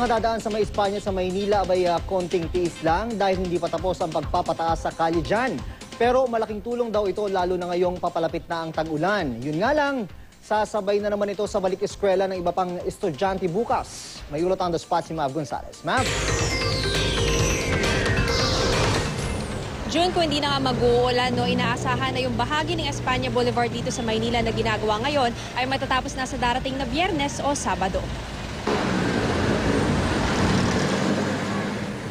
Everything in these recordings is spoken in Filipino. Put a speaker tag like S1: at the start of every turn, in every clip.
S1: mga dadaan sa may Espanya sa Maynila ay konting tiis lang dahil hindi pa tapos ang pagpapataas sa kalye dyan. Pero malaking tulong daw ito lalo na ngayong papalapit na ang tag-ulan. Yun nga lang, sasabay na naman ito sa balik eskwela ng iba pang estudyante bukas. May ulot on the spot si Mav Gonzalez. Mav?
S2: June, kung hindi na nga mag-uulan, inaasahan na yung bahagi ng Espanya Boulevard dito sa Maynila na ginagawa ngayon ay matatapos na sa darating na Biyernes o Sabado.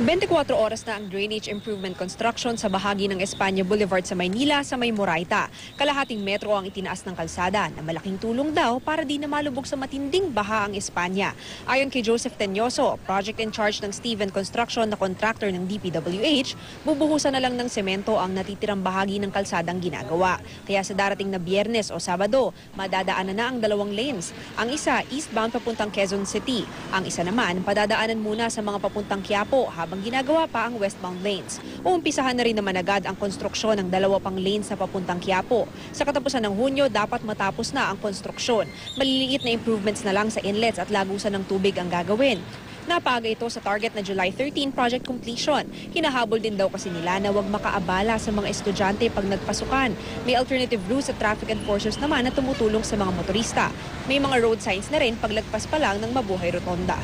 S2: 24 oras na ang drainage improvement construction sa bahagi ng Espanya Boulevard sa Maynila sa may Moraita. Kalahating metro ang itinaas ng kalsada na malaking tulong daw para di na malubog sa matinding baha ang Espanya. Ayon kay Joseph Tenyoso, project in charge ng Steven Construction na contractor ng DPWH, bubuhusan na lang ng semento ang natitirang bahagi ng kalsadang ginagawa. Kaya sa darating na Biyernes o Sabado, madadaanan na ang dalawang lanes. Ang isa eastbound papuntang Quezon City. Ang isa naman padadaanan muna sa mga papuntang Quiapo habang ginagawa pa ang westbound lanes. Uumpisahan na rin naman agad ang konstruksyon ng 2 pang lanes sa papuntang Quiapo. Sa katapusan ng Hunyo, dapat matapos na ang konstruksyon. Maliliit na improvements na lang sa inlets at lagusan ng tubig ang gagawin. Napaga ito sa target na July 13 project completion. Hinahabol din daw kasi nila na huwag makaabala sa mga estudyante pag nagpasukan. May alternative routes at traffic enforcers naman na tumutulong sa mga motorista. May mga road signs na rin paglagpas pa lang ng Mabuhay Rotonda.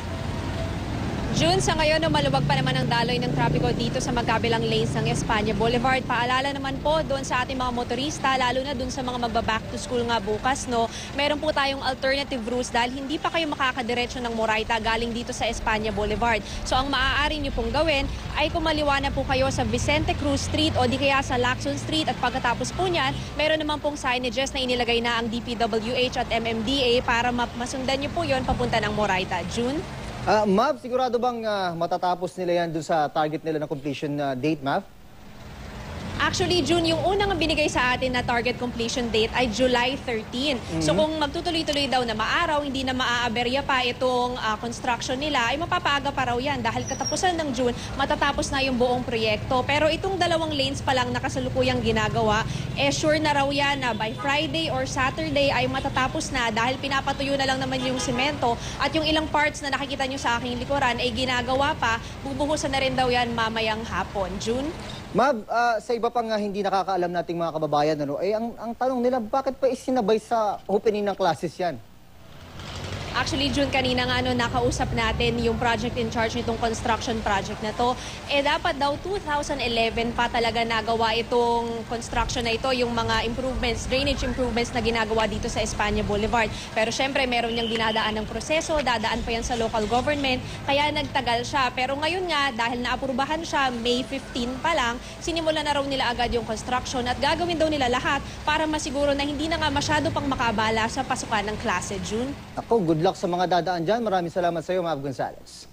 S2: June, sa ngayon, maluwag pa naman ang daloy ng trapiko dito sa magkabilang lanes ng Espanya Boulevard. Paalala naman po doon sa ating mga motorista, lalo na doon sa mga magba-back to school nga bukas, meron po tayong alternative routes dahil hindi pa kayo makakadiretso ng Moraita galing dito sa Espanya Boulevard. So ang maaari nyo pong gawin ay kumaliwa na po kayo sa Vicente Cruz Street o di kaya sa Lacson Street at pagkatapos po niyan, meron naman pong signages na inilagay na ang DPWH at MMDA para masundan nyo po yon papunta ng Moraita. June?
S1: Mav, sigurado bang matatapos nila yan dun sa target nila na completion date, Mav?
S2: Actually, June, yung unang binigay sa atin na target completion date ay July 13. So kung magtutuloy-tuloy daw na maaraw, hindi na maaaberya pa itong construction nila, ay mapapaaga pa raw yan dahil katapusan ng June, matatapos na yung buong proyekto. Pero itong 2 lanes pa lang na kasalukuyang ginagawa, sure na raw yan na by Friday or Saturday ay matatapos na dahil pinapatuyo na lang naman yung simento at yung ilang parts na nakikita nyo sa aking likuran ay ginagawa pa, bubuhusan na rin daw yan mamayang hapon. June?
S1: Mav, sa iba pang hindi nakakaalam nating mga kababayan, ang tanong nila, bakit pa isinabay sa opening ng classes yan?
S2: Actually, June, kanina nga nakausap natin yung project in charge nitong construction project na to. Dapat daw 2011 pa talaga nagawa itong construction na ito, yung mga improvements, drainage improvements na ginagawa dito sa Espanya Boulevard. Pero syempre, meron niyang dinadaan ng proseso, dadaan pa yan sa local government, kaya nagtagal siya. Pero ngayon nga, dahil naaprubahan siya, May 15 pa lang, sinimula na raw nila agad yung construction at gagawin daw nila lahat para masiguro na hindi na nga masyado pang makabala sa pasukan ng klase, June.
S1: Ako, good luck sa mga dadaan dyan. Maraming salamat sa iyo, Mav Gonzalez.